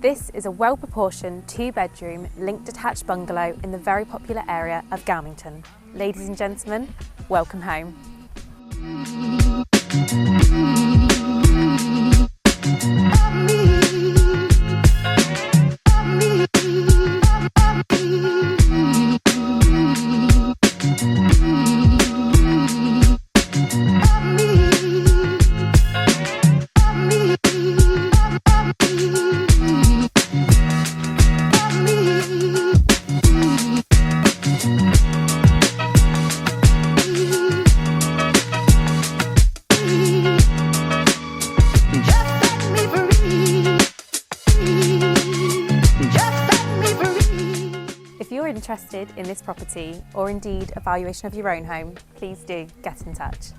This is a well-proportioned 2-bedroom linked detached bungalow in the very popular area of Galmington. Ladies and gentlemen, welcome home. If you're interested in this property or indeed a valuation of your own home, please do get in touch.